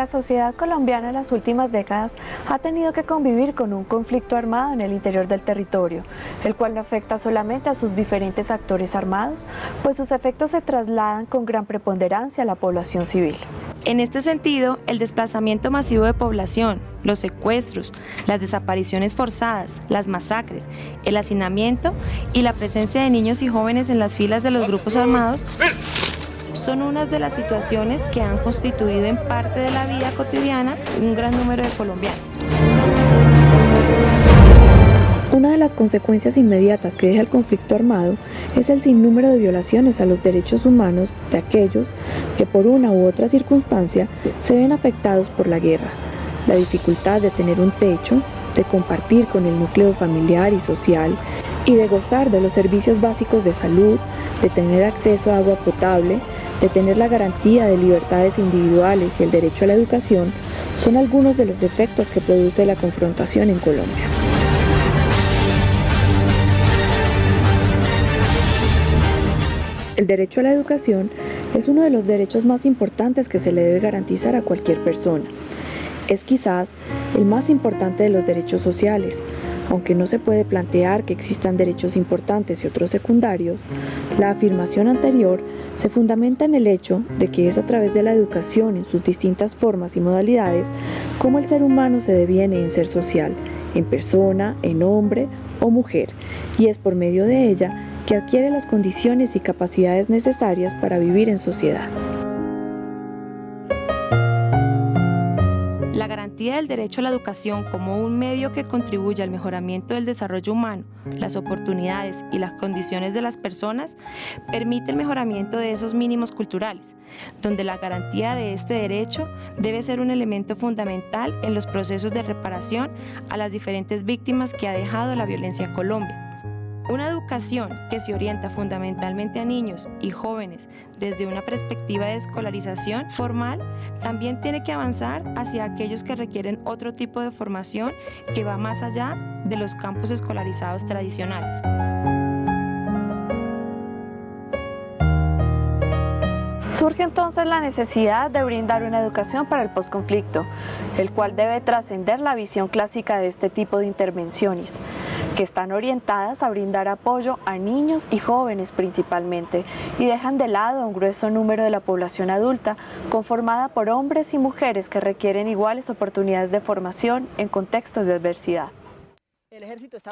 La sociedad colombiana en las últimas décadas ha tenido que convivir con un conflicto armado en el interior del territorio, el cual no afecta solamente a sus diferentes actores armados, pues sus efectos se trasladan con gran preponderancia a la población civil. En este sentido, el desplazamiento masivo de población, los secuestros, las desapariciones forzadas, las masacres, el hacinamiento y la presencia de niños y jóvenes en las filas de los grupos armados son unas de las situaciones que han constituido en parte de la vida cotidiana un gran número de colombianos. Una de las consecuencias inmediatas que deja el conflicto armado es el sinnúmero de violaciones a los derechos humanos de aquellos que por una u otra circunstancia se ven afectados por la guerra. La dificultad de tener un techo, de compartir con el núcleo familiar y social y de gozar de los servicios básicos de salud, de tener acceso a agua potable, de tener la garantía de libertades individuales y el derecho a la educación, son algunos de los efectos que produce la confrontación en Colombia. El derecho a la educación es uno de los derechos más importantes que se le debe garantizar a cualquier persona. Es quizás el más importante de los derechos sociales. Aunque no se puede plantear que existan derechos importantes y otros secundarios, la afirmación anterior se fundamenta en el hecho de que es a través de la educación en sus distintas formas y modalidades cómo el ser humano se deviene en ser social, en persona, en hombre o mujer, y es por medio de ella que adquiere las condiciones y capacidades necesarias para vivir en sociedad. La garantía del derecho a la educación como un medio que contribuye al mejoramiento del desarrollo humano, las oportunidades y las condiciones de las personas, permite el mejoramiento de esos mínimos culturales, donde la garantía de este derecho debe ser un elemento fundamental en los procesos de reparación a las diferentes víctimas que ha dejado la violencia en Colombia. Una educación que se orienta fundamentalmente a niños y jóvenes desde una perspectiva de escolarización formal también tiene que avanzar hacia aquellos que requieren otro tipo de formación que va más allá de los campos escolarizados tradicionales. Surge entonces la necesidad de brindar una educación para el posconflicto, el cual debe trascender la visión clásica de este tipo de intervenciones, que están orientadas a brindar apoyo a niños y jóvenes principalmente, y dejan de lado a un grueso número de la población adulta, conformada por hombres y mujeres que requieren iguales oportunidades de formación en contextos de adversidad.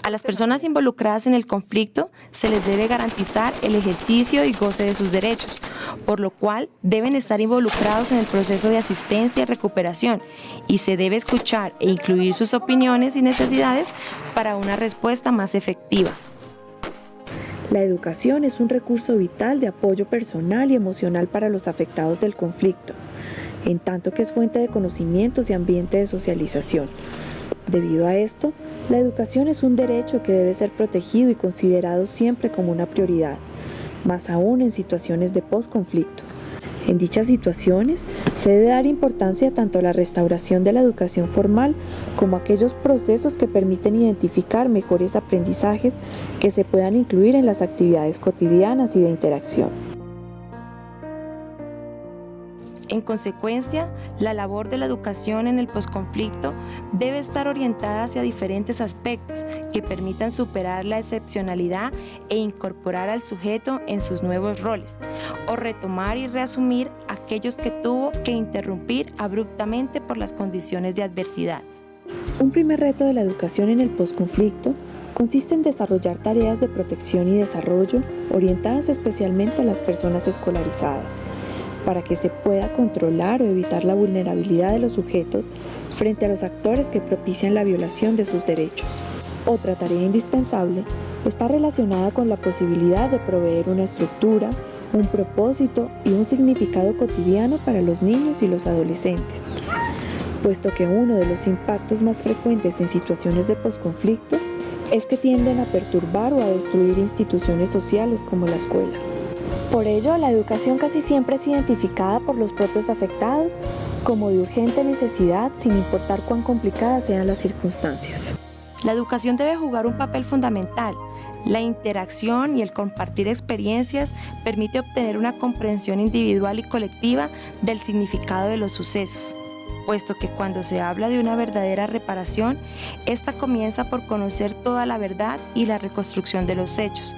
A las personas involucradas en el conflicto se les debe garantizar el ejercicio y goce de sus derechos, por lo cual deben estar involucrados en el proceso de asistencia y recuperación, y se debe escuchar e incluir sus opiniones y necesidades para una respuesta más efectiva. La educación es un recurso vital de apoyo personal y emocional para los afectados del conflicto, en tanto que es fuente de conocimientos y ambiente de socialización. Debido a esto, la educación es un derecho que debe ser protegido y considerado siempre como una prioridad, más aún en situaciones de posconflicto. En dichas situaciones, se debe dar importancia tanto a la restauración de la educación formal como a aquellos procesos que permiten identificar mejores aprendizajes que se puedan incluir en las actividades cotidianas y de interacción. En consecuencia, la labor de la educación en el posconflicto debe estar orientada hacia diferentes aspectos que permitan superar la excepcionalidad e incorporar al sujeto en sus nuevos roles, o retomar y reasumir aquellos que tuvo que interrumpir abruptamente por las condiciones de adversidad. Un primer reto de la educación en el posconflicto consiste en desarrollar tareas de protección y desarrollo orientadas especialmente a las personas escolarizadas, para que se pueda controlar o evitar la vulnerabilidad de los sujetos frente a los actores que propician la violación de sus derechos. Otra tarea indispensable está relacionada con la posibilidad de proveer una estructura, un propósito y un significado cotidiano para los niños y los adolescentes, puesto que uno de los impactos más frecuentes en situaciones de posconflicto es que tienden a perturbar o a destruir instituciones sociales como la escuela. Por ello, la educación casi siempre es identificada por los propios afectados como de urgente necesidad, sin importar cuán complicadas sean las circunstancias. La educación debe jugar un papel fundamental. La interacción y el compartir experiencias permite obtener una comprensión individual y colectiva del significado de los sucesos. puesto que cuando se habla de una verdadera reparación, esta comienza por conocer toda la verdad y la reconstrucción de los hechos,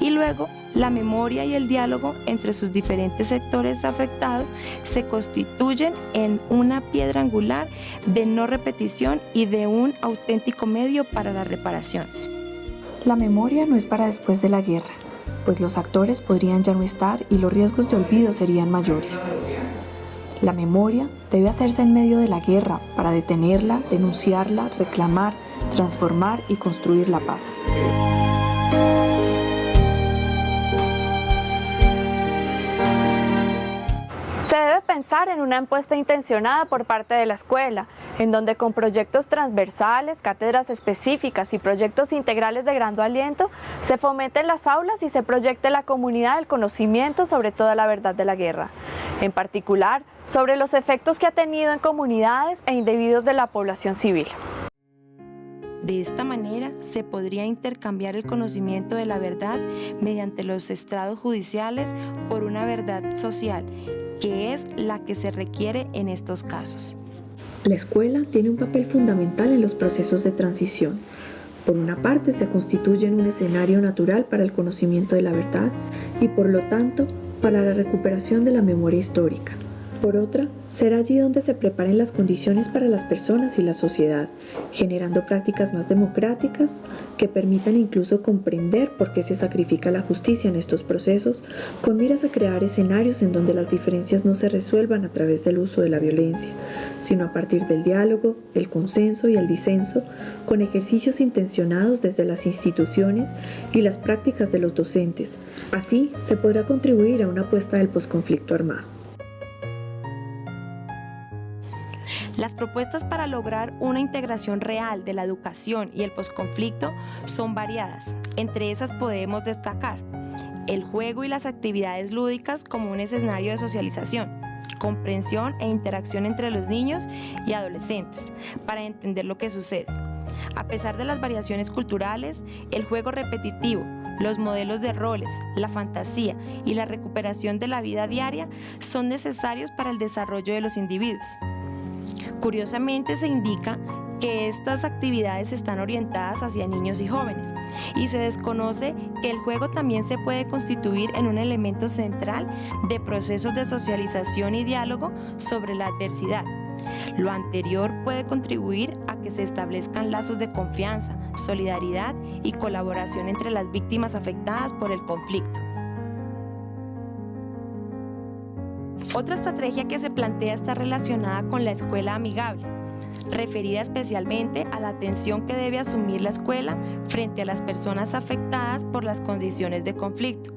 y luego la memoria y el diálogo entre sus diferentes sectores afectados se constituyen en una piedra angular de no repetición y de un auténtico medio para la reparación. La memoria no es para después de la guerra, pues los actores podrían ya no estar y los riesgos de olvido serían mayores. La memoria debe hacerse en medio de la guerra para detenerla, denunciarla, reclamar, transformar y construir la paz. Se debe pensar en una apuesta intencionada por parte de la escuela, en donde con proyectos transversales, cátedras específicas y proyectos integrales de gran aliento, se fomente en las aulas y se proyecte en la comunidad el conocimiento sobre toda la verdad de la guerra, en particular sobre los efectos que ha tenido en comunidades e individuos de la población civil. De esta manera, se podría intercambiar el conocimiento de la verdad mediante los estrados judiciales por una verdad social, que es la que se requiere en estos casos. La escuela tiene un papel fundamental en los procesos de transición. Por una parte, se constituye en un escenario natural para el conocimiento de la verdad y, por lo tanto, para la recuperación de la memoria histórica. Por otra, será allí donde se preparen las condiciones para las personas y la sociedad, generando prácticas más democráticas que permitan incluso comprender por qué se sacrifica la justicia en estos procesos, con miras a crear escenarios en donde las diferencias no se resuelvan a través del uso de la violencia, sino a partir del diálogo, el consenso y el disenso, con ejercicios intencionados desde las instituciones y las prácticas de los docentes. Así, se podrá contribuir a una apuesta del posconflicto armado. Las propuestas para lograr una integración real de la educación y el posconflicto son variadas. Entre esas podemos destacar el juego y las actividades lúdicas como un escenario de socialización, comprensión e interacción entre los niños y adolescentes para entender lo que sucede. A pesar de las variaciones culturales, el juego repetitivo, los modelos de roles, la fantasía y la recuperación de la vida diaria son necesarios para el desarrollo de los individuos. Curiosamente, se indica que estas actividades están orientadas hacia niños y jóvenes, y se desconoce que el juego también se puede constituir en un elemento central de procesos de socialización y diálogo sobre la adversidad. Lo anterior puede contribuir a que se establezcan lazos de confianza, solidaridad y colaboración entre las víctimas afectadas por el conflicto. Otra estrategia que se plantea está relacionada con la escuela amigable, referida especialmente a la atención que debe asumir la escuela frente a las personas afectadas por las condiciones de conflicto,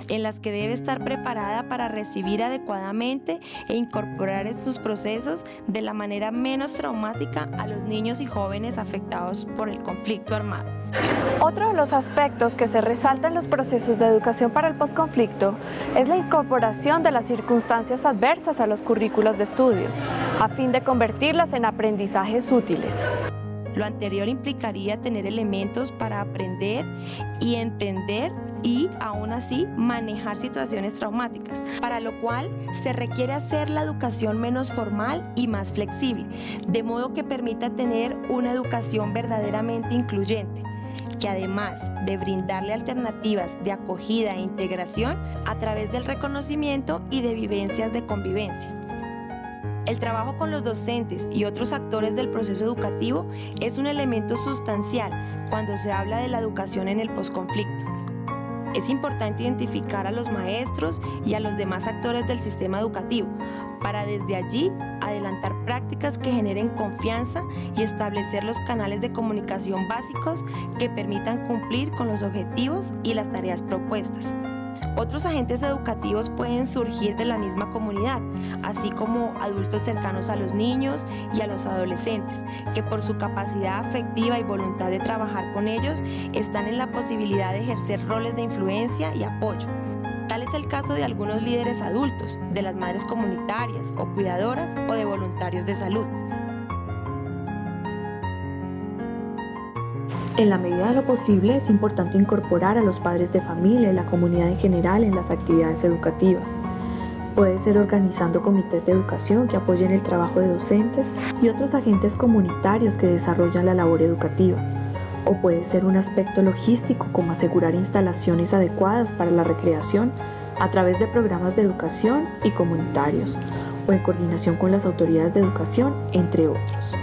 en las que debe estar preparada para recibir adecuadamente e incorporar en sus procesos de la manera menos traumática a los niños y jóvenes afectados por el conflicto armado. Otro de los aspectos que se resalta en los procesos de educación para el posconflicto es la incorporación de las circunstancias adversas a los currículos de estudio, a fin de convertirlas en aprendizajes útiles. Lo anterior implicaría tener elementos para aprender y entender y, aún así, manejar situaciones traumáticas, para lo cual se requiere hacer la educación menos formal y más flexible, de modo que permita tener una educación verdaderamente incluyente, que además de brindarle alternativas de acogida e integración a través del reconocimiento y de vivencias de convivencia. El trabajo con los docentes y otros actores del proceso educativo es un elemento sustancial cuando se habla de la educación en el posconflicto. Es importante identificar a los maestros y a los demás actores del sistema educativo para desde allí adelantar prácticas que generen confianza y establecer los canales de comunicación básicos que permitan cumplir con los objetivos y las tareas propuestas. Otros agentes educativos pueden surgir de la misma comunidad, así como adultos cercanos a los niños y a los adolescentes, que por su capacidad afectiva y voluntad de trabajar con ellos, están en la posibilidad de ejercer roles de influencia y apoyo. Tal es el caso de algunos líderes adultos, de las madres comunitarias o cuidadoras o de voluntarios de salud. En la medida de lo posible, es importante incorporar a los padres de familia y la comunidad en general en las actividades educativas. Puede ser organizando comités de educación que apoyen el trabajo de docentes y otros agentes comunitarios que desarrollan la labor educativa. O puede ser un aspecto logístico como asegurar instalaciones adecuadas para la recreación a través de programas de educación y comunitarios, o en coordinación con las autoridades de educación, entre otros.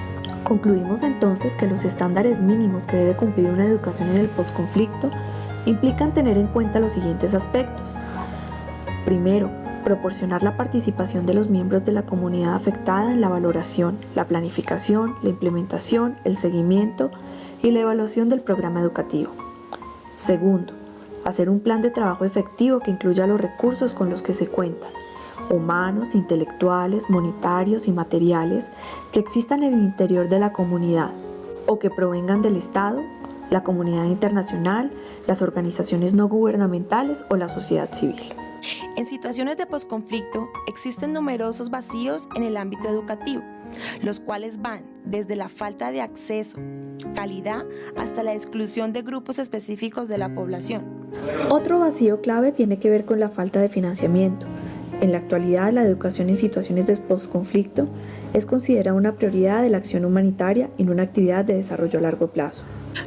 Concluimos entonces que los estándares mínimos que debe cumplir una educación en el posconflicto implican tener en cuenta los siguientes aspectos. Primero, proporcionar la participación de los miembros de la comunidad afectada en la valoración, la planificación, la implementación, el seguimiento y la evaluación del programa educativo. Segundo, hacer un plan de trabajo efectivo que incluya los recursos con los que se cuentan, humanos, intelectuales, monetarios y materiales que existan en el interior de la comunidad o que provengan del Estado, la comunidad internacional, las organizaciones no gubernamentales o la sociedad civil. En situaciones de posconflicto existen numerosos vacíos en el ámbito educativo, los cuales van desde la falta de acceso, calidad, hasta la exclusión de grupos específicos de la población. Otro vacío clave tiene que ver con la falta de financiamiento. En la actualidad, la educación en situaciones de posconflicto es considerada una prioridad de la acción humanitaria en una actividad de desarrollo a largo plazo.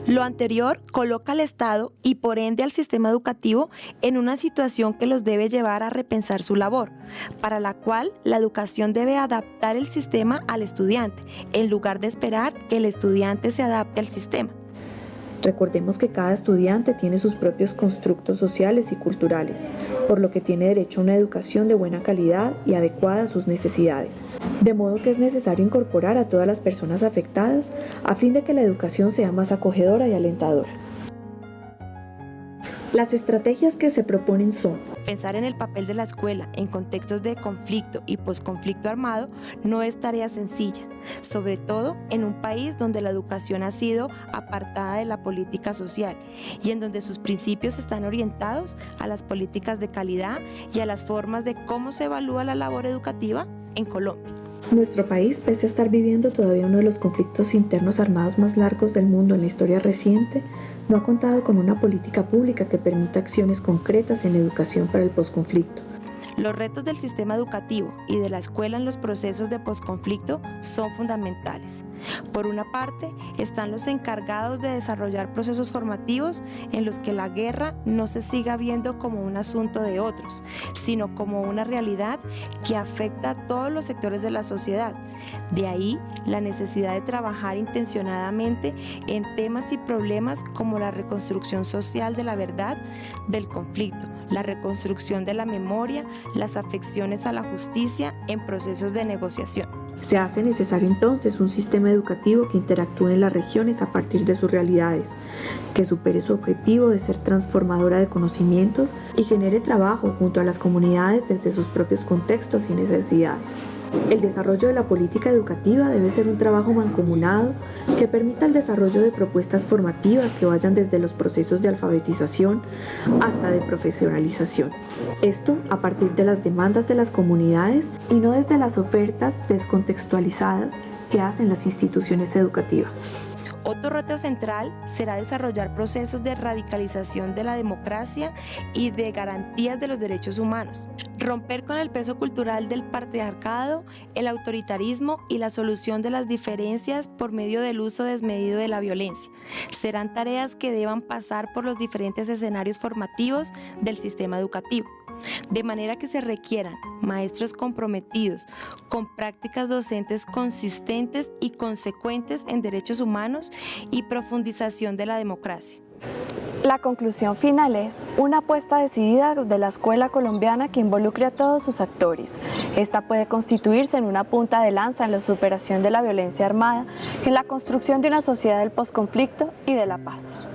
Lo anterior coloca al Estado y por ende al sistema educativo en una situación que los debe llevar a repensar su labor, para la cual la educación debe adaptar el sistema al estudiante, en lugar de esperar que el estudiante se adapte al sistema. Recordemos que cada estudiante tiene sus propios constructos sociales y culturales, por lo que tiene derecho a una educación de buena calidad y adecuada a sus necesidades. De modo que es necesario incorporar a todas las personas afectadas a fin de que la educación sea más acogedora y alentadora. Las estrategias que se proponen son: pensar en el papel de la escuela en contextos de conflicto y posconflicto armado no es tarea sencilla, sobre todo en un país donde la educación ha sido apartada de la política social y en donde sus principios están orientados a las políticas de calidad y a las formas de cómo se evalúa la labor educativa en Colombia. Nuestro país, pese a estar viviendo todavía uno de los conflictos internos armados más largos del mundo en la historia reciente, no ha contado con una política pública que permita acciones concretas en educación para el posconflicto. Los retos del sistema educativo y de la escuela en los procesos de posconflicto son fundamentales. Por una parte, están los encargados de desarrollar procesos formativos en los que la guerra no se siga viendo como un asunto de otros, sino como una realidad que afecta a todos los sectores de la sociedad. De ahí la necesidad de trabajar intencionadamente en temas y problemas como la reconstrucción social de la verdad del conflicto, la reconstrucción de la memoria, las afecciones a la justicia en procesos de negociación. Se hace necesario entonces un sistema educativo que interactúe en las regiones a partir de sus realidades, que supere su objetivo de ser transformadora de conocimientos y genere trabajo junto a las comunidades desde sus propios contextos y necesidades. El desarrollo de la política educativa debe ser un trabajo mancomunado que permita el desarrollo de propuestas formativas que vayan desde los procesos de alfabetización hasta de profesionalización. Esto a partir de las demandas de las comunidades y no desde las ofertas descontextualizadas que hacen las instituciones educativas. Otro reto central será desarrollar procesos de radicalización de la democracia y de garantías de los derechos humanos. Romper con el peso cultural del patriarcado, el autoritarismo y la solución de las diferencias por medio del uso desmedido de la violencia. Serán tareas que deban pasar por los diferentes escenarios formativos del sistema educativo, de manera que se requieran maestros comprometidos con prácticas docentes consistentes y consecuentes en derechos humanos y profundización de la democracia. La conclusión final es una apuesta decidida de la escuela colombiana que involucre a todos sus actores. Esta puede constituirse en una punta de lanza en la superación de la violencia armada, en la construcción de una sociedad del posconflicto y de la paz.